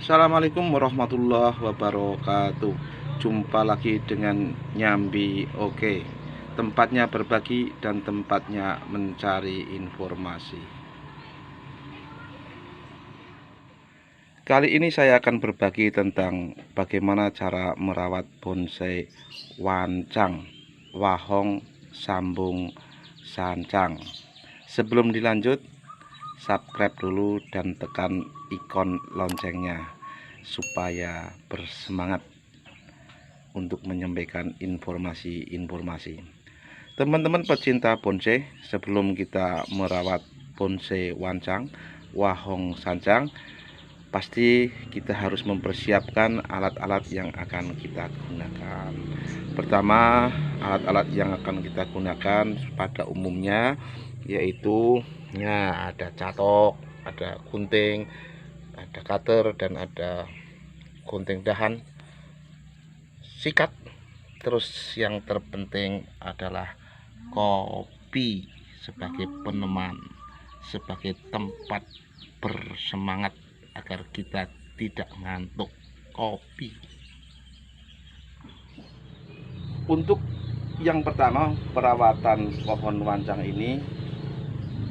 Assalamualaikum warahmatullahi wabarakatuh. Jumpa lagi dengan Nyambi Oke. Tempatnya berbagi dan tempatnya mencari informasi. Kali ini saya akan berbagi tentang bagaimana cara merawat bonsai wancang, wahong, sambung, sancang. Sebelum dilanjut, subscribe dulu dan tekan ikon loncengnya supaya bersemangat untuk menyampaikan informasi-informasi. Teman-teman pecinta bonsai, sebelum kita merawat bonsai wancang, wahong, sancang, pasti kita harus mempersiapkan alat-alat yang akan kita gunakan. Pertama, alat-alat yang akan kita gunakan pada umumnya yaitu ada catok, ada gunting, ada cutter, dan ada gunting dahan, sikat. Terus yang terpenting adalah kopi sebagai peneman, sebagai tempat bersemangat agar kita tidak ngantuk. Kopi. Untuk yang pertama, perawatan pohon wancang ini,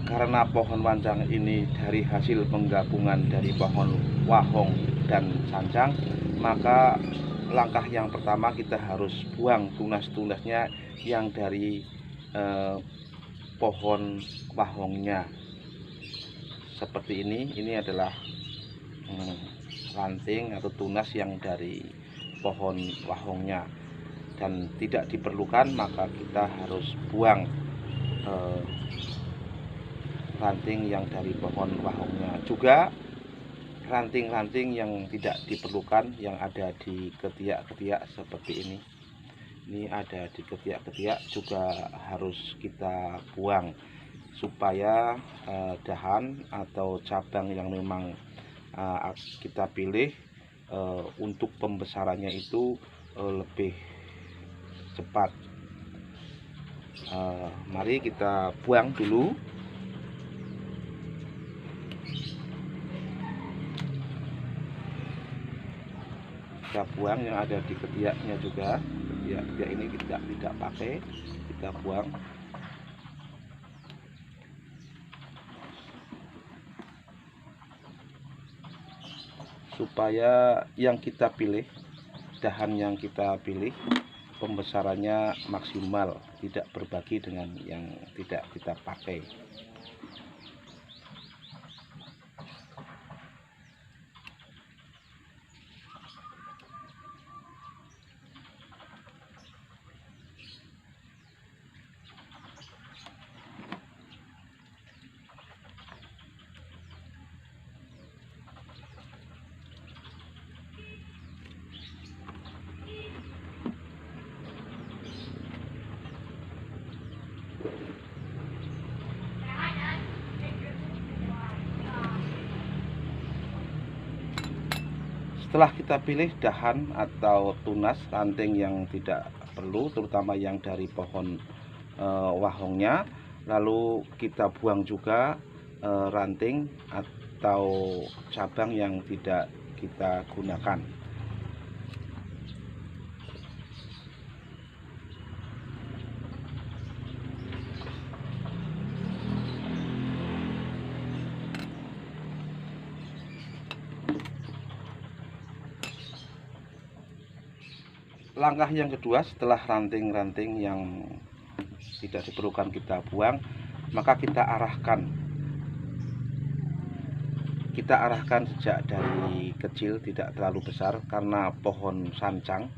karena pohon wancang ini dari hasil penggabungan dari pohon wahong dan sancang, maka langkah yang pertama kita harus buang tunas-tunasnya yang dari pohon wahongnya. Seperti ini adalah ranting atau tunas yang dari pohon wahongnya, dan tidak diperlukan maka kita harus buang ranting yang dari pohon wahongnya. Juga ranting-ranting yang tidak diperlukan yang ada di ketiak-ketiak seperti ini ada di ketiak-ketiak juga harus kita buang, supaya dahan atau cabang yang memang kita pilih untuk pembesarannya itu lebih cepat. Mari kita buang dulu. Kita buang yang ada di ketiaknya juga. Ketiak ini kita tidak pakai, kita buang. Supaya yang kita pilih, dahan yang kita pilih, pembesarannya maksimal, tidak berbagi dengan yang tidak kita pakai. Setelah kita pilih dahan atau tunas ranting yang tidak perlu, terutama yang dari pohon wahongnya, lalu kita buang juga ranting atau cabang yang tidak kita gunakan. Langkah yang kedua, setelah ranting-ranting yang tidak diperlukan kita buang, maka kita arahkan sejak dari kecil, tidak terlalu besar, karena pohon sancang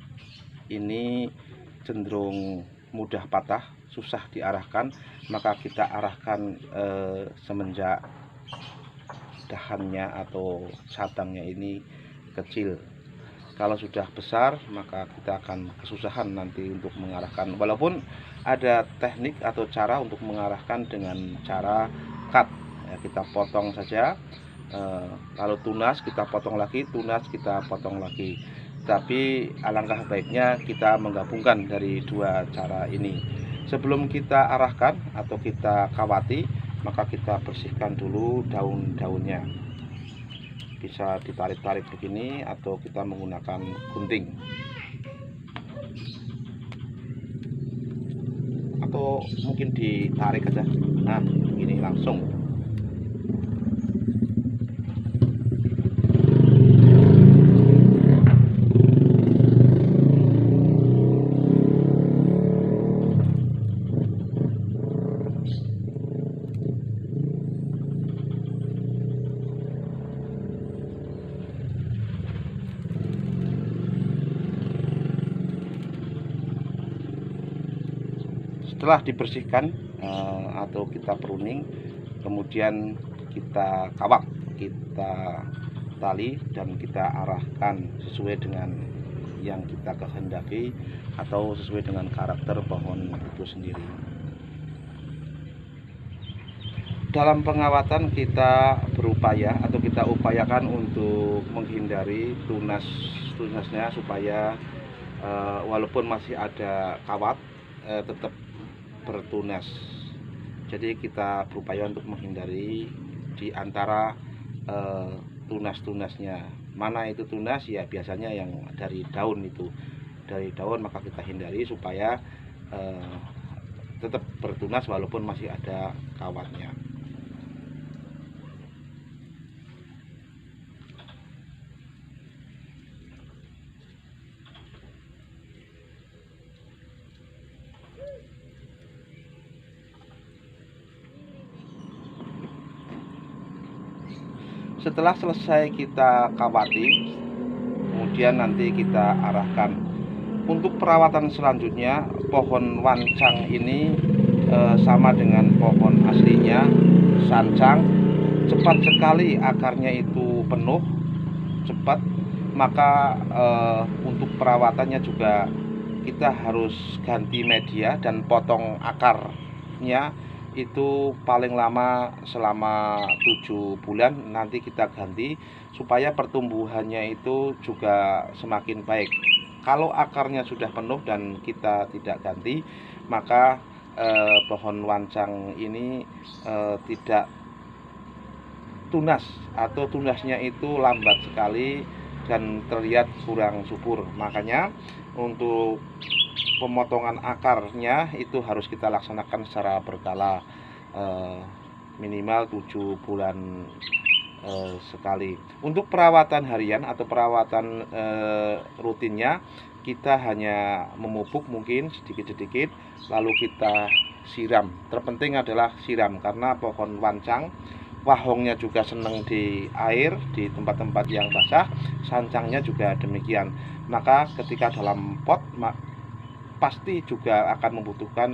ini cenderung mudah patah, susah diarahkan. Maka kita arahkan semenjak dahannya atau cabangnya ini kecil. Kalau sudah besar maka kita akan kesusahan nanti untuk mengarahkan, walaupun ada teknik atau cara untuk mengarahkan dengan cara cut ya, kita potong saja, lalu tunas kita potong lagi, tunas kita potong lagi. Tapi alangkah baiknya kita menggabungkan dari dua cara ini. Sebelum kita arahkan atau kita kawati, maka kita bersihkan dulu daun-daunnya bisa ditarik-tarik begini atau kita menggunakan gunting atau mungkin ditarik aja. Nah, ini langsung. Setelah dibersihkan atau kita pruning, kemudian kita kawak, kita tali dan kita arahkan sesuai dengan yang kita kehendaki atau sesuai dengan karakter pohon itu sendiri. Dalam pengawatan kita berupaya atau kita upayakan untuk menghindari tunasnya supaya walaupun masih ada kawat tetap bertunas. Jadi kita berupaya untuk menghindari di antara tunas-tunasnya. Mana itu tunas? Ya biasanya yang dari daun itu. Dari daun maka kita hindari supaya tetap bertunas walaupun masih ada kawatnya. Setelah selesai kita kawati, kemudian nanti kita arahkan. Untuk perawatan selanjutnya, pohon wancang ini sama dengan pohon aslinya, sancang, cepat sekali akarnya itu penuh, cepat. Maka untuk perawatannya juga kita harus ganti media dan potong akarnya itu paling lama selama 7 bulan nanti kita ganti supaya pertumbuhannya itu juga semakin baik. Kalau akarnya sudah penuh dan kita tidak ganti, maka pohon wancang ini tidak tunas atau tunasnya itu lambat sekali dan terlihat kurang subur. Makanya untuk pemotongan akarnya itu harus kita laksanakan secara berkala, minimal 7 bulan sekali. Untuk perawatan harian atau perawatan rutinnya kita hanya memupuk mungkin sedikit-sedikit lalu kita siram. Terpenting adalah siram karena pohon wancang wahongnya juga senang di air, di tempat-tempat yang basah, sancangnya juga demikian. Maka ketika dalam pot pasti juga akan membutuhkan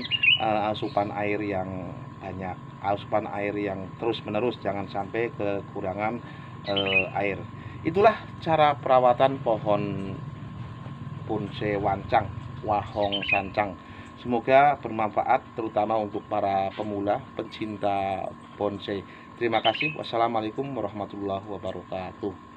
asupan air yang banyak, asupan air yang terus-menerus, jangan sampai kekurangan air. Itulah cara perawatan pohon bonsai wancang, wahong sancang. Semoga bermanfaat terutama untuk para pemula pencinta bonsai. Terima kasih. Wassalamualaikum warahmatullahi wabarakatuh.